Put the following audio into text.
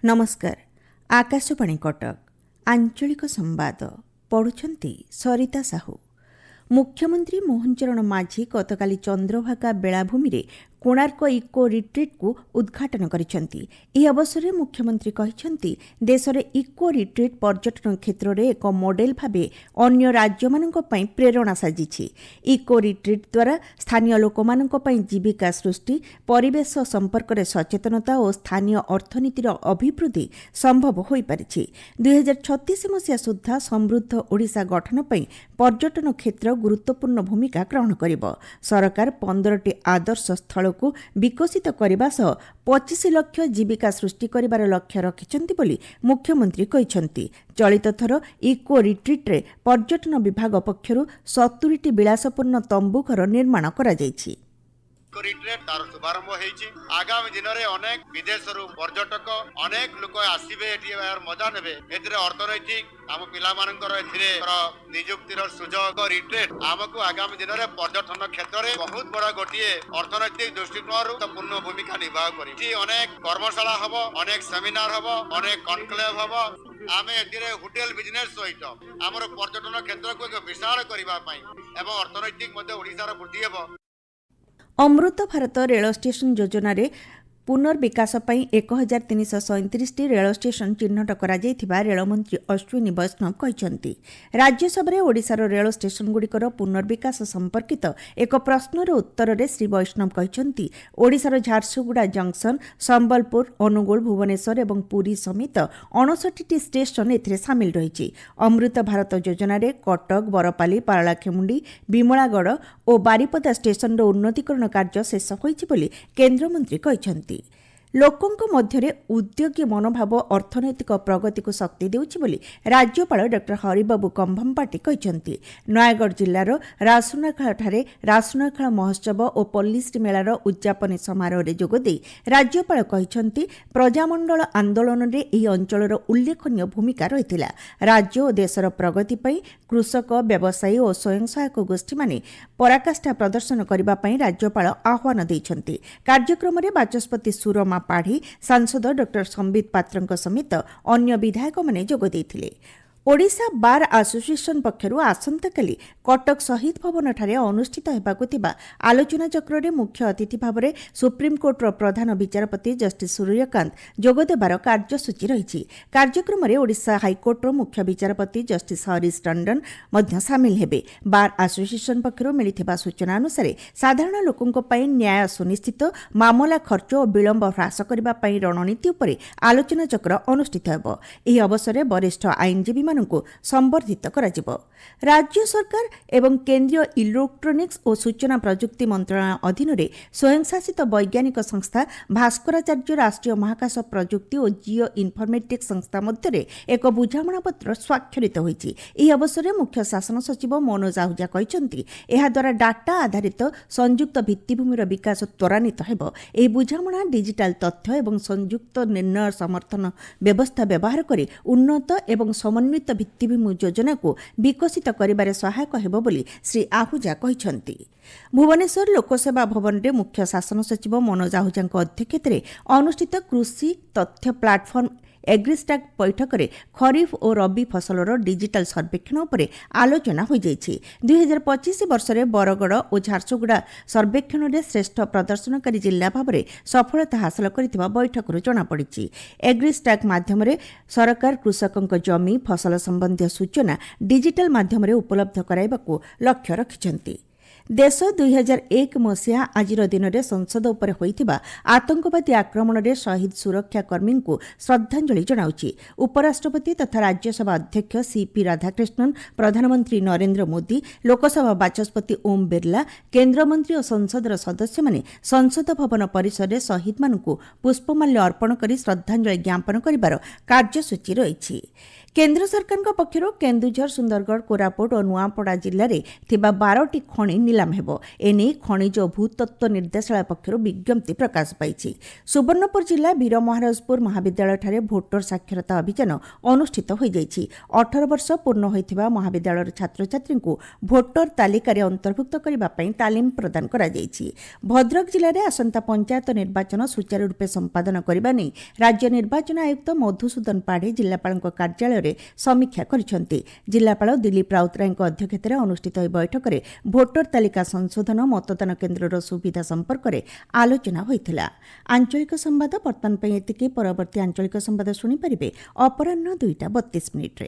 नमस्कार। आकाशवाणी कटक आंचलिक संवाद पढ़ुछंती सरिता साहू। मुख्यमंत्री मोहन चरण माझी गतकाली चंद्रभागा बेलाभूमि रे कोणार्क इको रिट्रीट को उद्घाटन करिसेंती। एही अवसर में मुख्यमंत्री कहिसेंती देश में इको रिट्रीट पर्यटन क्षेत्र में एक मॉडल भावे अन्य राज्य मानक पई प्रेरणा साजिछि। इको रिट्रीट द्वारा स्थानीय लोकमानक पई जीविका सृष्टि, परिवेश संपर्क में सचेतनता और स्थानीय अर्थनीतिर अभिवृद्धि संभव होई परिछि। 2036 मसीहा सुद्धा समृद्ध ओडिशा गठन पई पर्यटन क्षेत्र गुरुत्वपूर्ण भूमिका ग्रहण करिब। सरकार 15टी आदर्श स्थल को विकसित करने सह 25 लाख जीविका सृष्टि करिबार लक्ष्य रखिछंती बोली मुख्यमंत्री कहिछंती। चलित थर इको रिट्रीट रे पर्यटन विभाग पक्षरु 70टी विलासपूर्ण तंबू घर निर्माण करा जायछि। रिट्रीट तार शुभारंभ होईछि। आगामी दिन में अनेक विदेशरू पर्यटक अनेक लोक आसिबे, एठी मजा नेबे। एथिरे अर्थनैतिक आम पिला मानकर एथिरे नियुक्तिर सुजोग रिट्रीट आमको आगामी दिन में पर्यटन क्षेत्र में बहुत बड़ा गोटे अर्थनैतिक दृष्टिकोण पूर्ण भूमिका निर्वाह करी। अनेक कर्मशाला हब, अनेक सेमिनार हब, अनेक कनक्लेव हब। आमे एथिरे होटल बिजनेस सहित आमर पर्यटन क्षेत्र को एक विशाल करबा पई एवं अर्थनैतिक मध्ये ओडिसा वृद्धि हेबो। अमृत भारत रेल स्टेशन योजना रे पुनर्विकास पई 1337 रेल स्टेशन चिन्हट करा जायथिबा रेलमंत्री अश्विनी वैष्णव कहिसंती। राज्यसभा ओडिशार रेल स्टेशन गुड़िकर पुनर्विकास संपर्कित एक प्रश्नर उत्तर में श्री वैष्णव कहिसंती ओडिशार झारसुगुड़ा जंक्शन, संबलपुर, अनुगुल, भुवनेश्वर और पुरी समेत 59टी स्टेशन एथिरे सामिल रहिछि। अमृत भारत योजना रे कटक, बरपाली, पारलाखेमुंडी, विमलागढ़ और बारिपदा स्टेशन उन्नतीकरण कार्य शेष होइछि बोली केन्द्रमंत्री कहिसंती। लोकों मध्य उद्योगी मनोभाव अर्थनैतिक प्रगति को शक्ति देउछि बोली राज्यपाल डॉ हरिबाबू कंभमपाटी कहिसंती। नयागढ़ जिल्लार रासुनाखालଠାରେ रासुनाखाल महोत्सव और पल्लीश्री मेलार उद्यापन समारोह रे जोगदे राज्यपाल कहिसंती प्रजामंडल आंदोलन रे एही अंचलर उल्लेखनीय भूमिका रहितिला। राज्य और देशर प्रगति पई कृषक, व्यवसायी और स्वयं सहायक गोष्ठी माने पराकाष्ठा प्रदर्शन करबा पई राज्यपाल आह्वान दैछंती। कार्यक्रम रे बाचस्पति सुरमा पाढ़ी, सांसद डॉ संबित पात्र समेत अन्य विधायक माने जोग देइथिले। ओडिशा बार एसोसिएशन पक्षरु आसंताकाली कटक शहीद भवन ठारे अनुष्ठित हेबाकु थिबा आलोचना चक्र रे मुख्य अतिथि भाबरे सुप्रीमकोर्टर प्रधान विचारपति जस्टिस सूर्यकांत जोगदेबार कार्यसूची रहिछि। कार्यक्रम रे ओडिशा हाईकोर्टर मुख्य विचारपति जस्टिस हरीश टंडन मध्य सामिल हेबे। बार एसोसिएशन पक्षरु मिलिथिबा सूचना अनुसार साधारण लोकंक पई न्याय सुनिश्चित, मामला खर्च और विलंब ह्रास करबा पई रणनीति उपरे आलोचना चक्र अनुष्ठित हेबो। एही अवसर रे वरिष्ठ आईनजीवी को संबर्धित कराजिबो। राज्य सरकार एवं केंद्रीय इलेक्ट्रोनिक्स और सूचना प्रजुक्ति मंत्रालय अधीन रे स्वयंशासित वैज्ञानिक संस्था भास्कराचार्य राष्ट्रीय महाकाश प्रजुक्ति और जियो इनफर्मेटिक्स संस्था मध्य एक बुझामणा पत्र स्वाक्षरित होईछि। एही अवसर में मुख्य शासन सचिव मनोज आहूजा कहिसंती एहा द्वारा डाटा आधारित संयुक्त भित्तिभूमिर विकास त्वरान्वित हेबो। एही बुझामणा डिजिटल तथ्य एवं संयुक्त निर्णय समर्थन व्यवस्था व्यवहार करी उन्नत एवं समन्वित भित्तिभूमि योजना को विकसित करिबारे सहायक हेबो बोली श्री आहूजा कहिसंती। भुवनेश्वर लोकसेवा भवन रे मुख्य शासन सचिव मनोज आहूजांक अध्यक्षतारे अनुष्ठित कृषि तथ्य प्लाटफर्म एग्रीस्टाक बैठक रे खरीफ और रबी फसलर डिजिटल सर्वेक्षण उपरे आलोचना हो जाइछि। 2025 वर्ष रे बरगड़ और झारसुगुड़ा सर्वेक्षण रे श्रेष्ठ प्रदर्शनकारी जिला भाव सफलता हासिल करिथिबा बैठक जना पड़िछि। एग्रीस्टाक माध्यम रे सरकार कृषकक जमी, फसल संबंधी सूचना डिजिटल माध्यम रे उपलब्ध कराइबाकू लक्ष्य रखिछंती। देश 2001 मसीहा आज दिन में संसद उपर होइथिबा आतंकवादी आक्रमण में शहीद सुरक्षा कर्मी को श्रद्धांजलि जनाउछि। उपराष्ट्रपति तथा राज्यसभा अध्यक्ष सीपी राधाकृष्णन, प्रधानमंत्री नरेंद्र मोदी, लोकसभा बाचस्पति ओम बिरला, केन्द्रमंत्री और संसदर सदस्य माने संसद भवन परिसर में शहीद मानकु पुष्पमाल्य अर्पण करी श्रद्धांजलि ज्ञापन करिबार कार्यसूची रहिछि। केन्द्र सरकारଙ୍କ ପକ୍ଷରୁ କେନ୍ଦୁଝର ସୁନ୍ଦରଗଡ଼ କୋରାପୁଟ ଓ ନୂଆପଡ଼ା ଜିଲ୍ଲାରେ ଥିବା 12ଟି ଖଣି ନିଲାମ ହେବ। ଏନେଇ ଖଣିଜ ଓ ଭୂତତ୍ତ୍ୱ ନିର୍ଦ୍ଦେଶାଳୟ ପକ୍ଷରୁ ବିଜ୍ଞପ୍ତି ପ୍ରକାଶ ପାଇଛି। ସୁବର୍ଣ୍ଣପୁର ଜିଲ୍ଲା ବୀରମହାରାଜପୁର ମହାବିଦ୍ୟାଳୟଠାରେ ଭୋଟର ସାକ୍ଷରତା ଅଭିଯାନ ଅନୁଷ୍ଠିତ ହୋଇଯାଇଛି। 18 ବର୍ଷ ପୂର୍ଣ୍ଣ ହୋଇଥିବା ମହାବିଦ୍ୟାଳୟର ଛାତ୍ରଛାତ୍ରୀଙ୍କୁ ଭୋଟର ତାଲିକାରେ ଅନ୍ତର୍ଭୁକ୍ତ କରିବା ପାଇଁ ତାଲିମ ପ୍ରଦାନ କରାଯାଇଛି। ଭଦ୍ରକ ଜିଲ୍ଲାରେ ଆସନ୍ତା ପଞ୍ଚାୟତ ନିର୍ବାଚନ ସୁଚାରୁ ରୂପେ ସମ୍ପାଦନ କରିବା ନେଇ ରାଜ୍ୟ ନିର୍ବାଚନ ଆୟୁକ୍ତ ମଧୁସୂଦନ ପାଢ଼ୀ ଜିଲ୍ଲାପାଳଙ୍କ କାର୍ଯ୍ୟାଳୟ ସମୀକ୍ଷା କରିଛନ୍ତି। ଜିଲ୍ଲାପାଳ ଦିଲ୍ଲୀପ ରାଉତରାୟଙ୍କ ଅଧ୍ୟକ୍ଷତାରେ ଅନୁଷ୍ଠିତ ଏହି ବୈଠକରେ ଭୋଟର ତାଲିକା ସଂଶୋଧନ ମତଦାନ କେନ୍ଦ୍ରର ସୁବିଧା ସମ୍ପର୍କରେ ଆଲୋଚନା ହୋଇଥିଲା। ଆଞ୍ଚଳିକ ସମ୍ବାଦ ବର୍ତ୍ତମାନ ପାଇଁ ଏତିକି। ପରବର୍ତ୍ତୀ ଆଞ୍ଚଳିକ ସମ୍ବାଦ ଶୁଣିପାରିବେ ଅପରାହ୍ନ 2:32 ମିନିଟ୍ରେ।